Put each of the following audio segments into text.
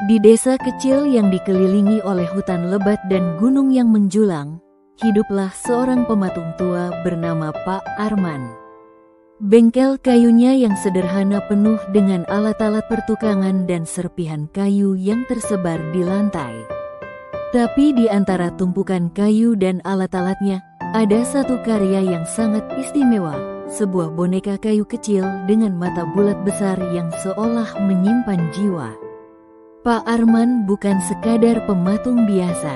Di desa kecil yang dikelilingi oleh hutan lebat dan gunung yang menjulang, hiduplah seorang pematung tua bernama Pak Arman. Bengkel kayunya yang sederhana penuh dengan alat-alat pertukangan dan serpihan kayu yang tersebar di lantai. Tapi di antara tumpukan kayu dan alat-alatnya, ada satu karya yang sangat istimewa, sebuah boneka kayu kecil dengan mata bulat besar yang seolah menyimpan jiwa. Pak Arman bukan sekadar pematung biasa.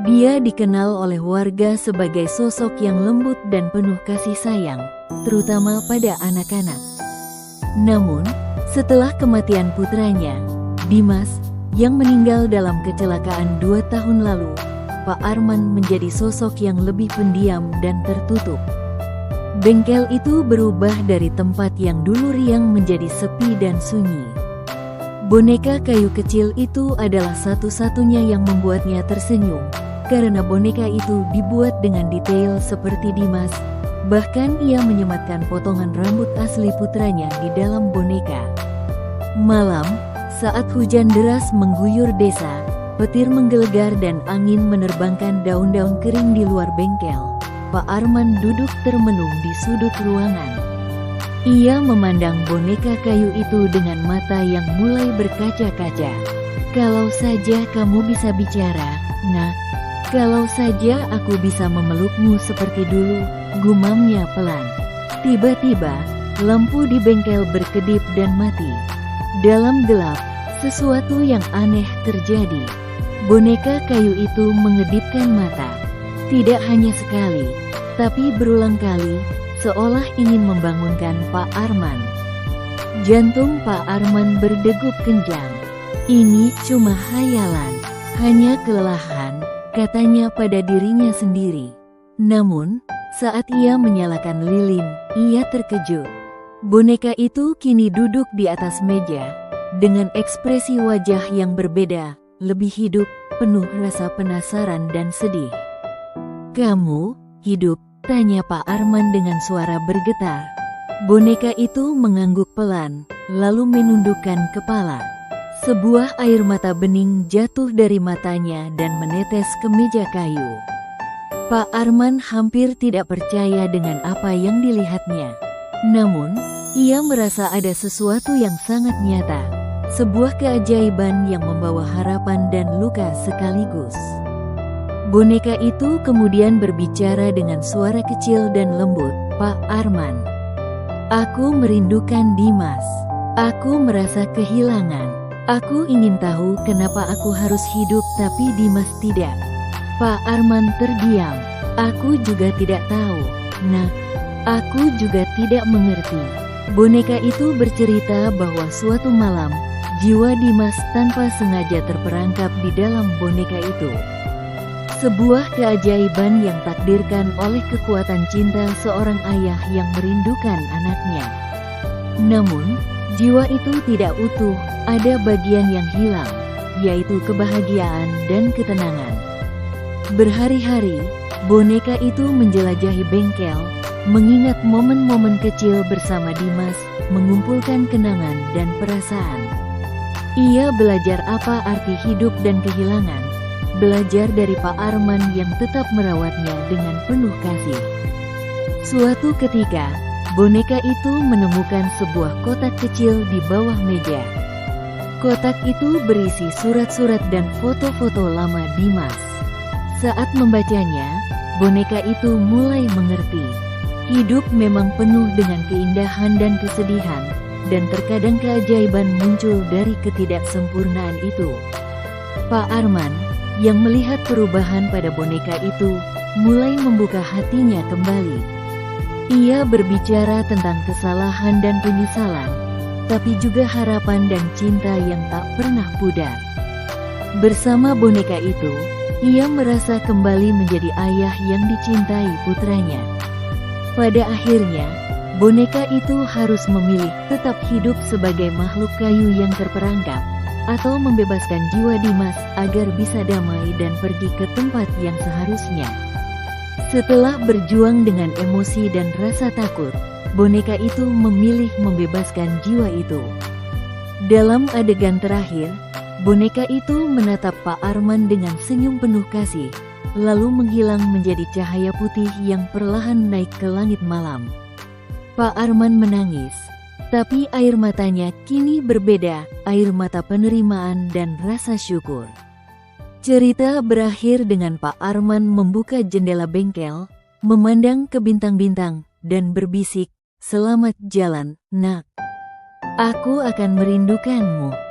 Dia dikenal oleh warga sebagai sosok yang lembut dan penuh kasih sayang, terutama pada anak-anak. Namun, setelah kematian putranya, Dimas, yang meninggal dalam kecelakaan 2 tahun lalu, Pak Arman menjadi sosok yang lebih pendiam dan tertutup. Bengkel itu berubah dari tempat yang dulu riang menjadi sepi dan sunyi. Boneka kayu kecil itu adalah satu-satunya yang membuatnya tersenyum, karena boneka itu dibuat dengan detail seperti Dimas. Bahkan ia menyematkan potongan rambut asli putranya di dalam boneka. Malam, saat hujan deras mengguyur desa, petir menggelegar dan angin menerbangkan daun-daun kering di luar bengkel, Pak Arman duduk termenung di sudut ruangan. Ia memandang boneka kayu itu dengan mata yang mulai berkaca-kaca. "Kalau saja kamu bisa bicara, Nak. Kalau saja aku bisa memelukmu seperti dulu," gumamnya pelan. Tiba-tiba, lampu di bengkel berkedip dan mati. Dalam gelap, sesuatu yang aneh terjadi. Boneka kayu itu mengedipkan mata. Tidak hanya sekali, tapi berulang kali, seolah ingin membangunkan Pak Arman. Jantung Pak Arman berdegup kencang. "Ini cuma hayalan, hanya kelelahan," katanya pada dirinya sendiri. Namun, saat ia menyalakan lilin, ia terkejut. Boneka itu kini duduk di atas meja, dengan ekspresi wajah yang berbeda, lebih hidup, penuh rasa penasaran dan sedih. "Kamu hidup?" tanya Pak Arman dengan suara bergetar. Boneka itu mengangguk pelan, lalu menundukkan kepala. Sebuah air mata bening jatuh dari matanya dan menetes ke meja kayu. Pak Arman hampir tidak percaya dengan apa yang dilihatnya. Namun, ia merasa ada sesuatu yang sangat nyata. Sebuah keajaiban yang membawa harapan dan luka sekaligus. Boneka itu kemudian berbicara dengan suara kecil dan lembut, "Pak Arman, aku merindukan Dimas. Aku merasa kehilangan. Aku ingin tahu kenapa aku harus hidup tapi Dimas tidak." Pak Arman terdiam. "Aku juga tidak tahu, Nak. Aku juga tidak mengerti." Boneka itu bercerita bahwa suatu malam, jiwa Dimas tanpa sengaja terperangkap di dalam boneka itu. Sebuah keajaiban yang takdirkan oleh kekuatan cinta seorang ayah yang merindukan anaknya. Namun, jiwa itu tidak utuh, ada bagian yang hilang, yaitu kebahagiaan dan ketenangan. Berhari-hari, boneka itu menjelajahi bengkel, mengingat momen-momen kecil bersama Dimas, mengumpulkan kenangan dan perasaan. Ia belajar apa arti hidup dan kehilangan. Belajar dari Pak Arman yang tetap merawatnya dengan penuh kasih. Suatu ketika, boneka itu menemukan sebuah kotak kecil di bawah meja. Kotak itu berisi surat-surat dan foto-foto lama Dimas. Saat membacanya, boneka itu mulai mengerti. Hidup memang penuh dengan keindahan dan kesedihan, dan terkadang keajaiban muncul dari ketidaksempurnaan itu. Pak Arman, yang melihat perubahan pada boneka itu, mulai membuka hatinya kembali. Ia berbicara tentang kesalahan dan penyesalan, tapi juga harapan dan cinta yang tak pernah pudar. Bersama boneka itu, ia merasa kembali menjadi ayah yang dicintai putranya. Pada akhirnya, boneka itu harus memilih tetap hidup sebagai makhluk kayu yang terperangkap, atau membebaskan jiwa Dimas agar bisa damai dan pergi ke tempat yang seharusnya. Setelah berjuang dengan emosi dan rasa takut, boneka itu memilih membebaskan jiwa itu. Dalam adegan terakhir, Boneka itu menatap Pak Arman dengan senyum penuh kasih, lalu menghilang menjadi cahaya putih yang perlahan naik ke langit malam. Pak Arman menangis, tapi air matanya kini berbeda, air mata penerimaan dan rasa syukur. Cerita berakhir dengan Pak Arman membuka jendela bengkel, memandang ke bintang-bintang, dan berbisik, "Selamat jalan, Nak. Aku akan merindukanmu."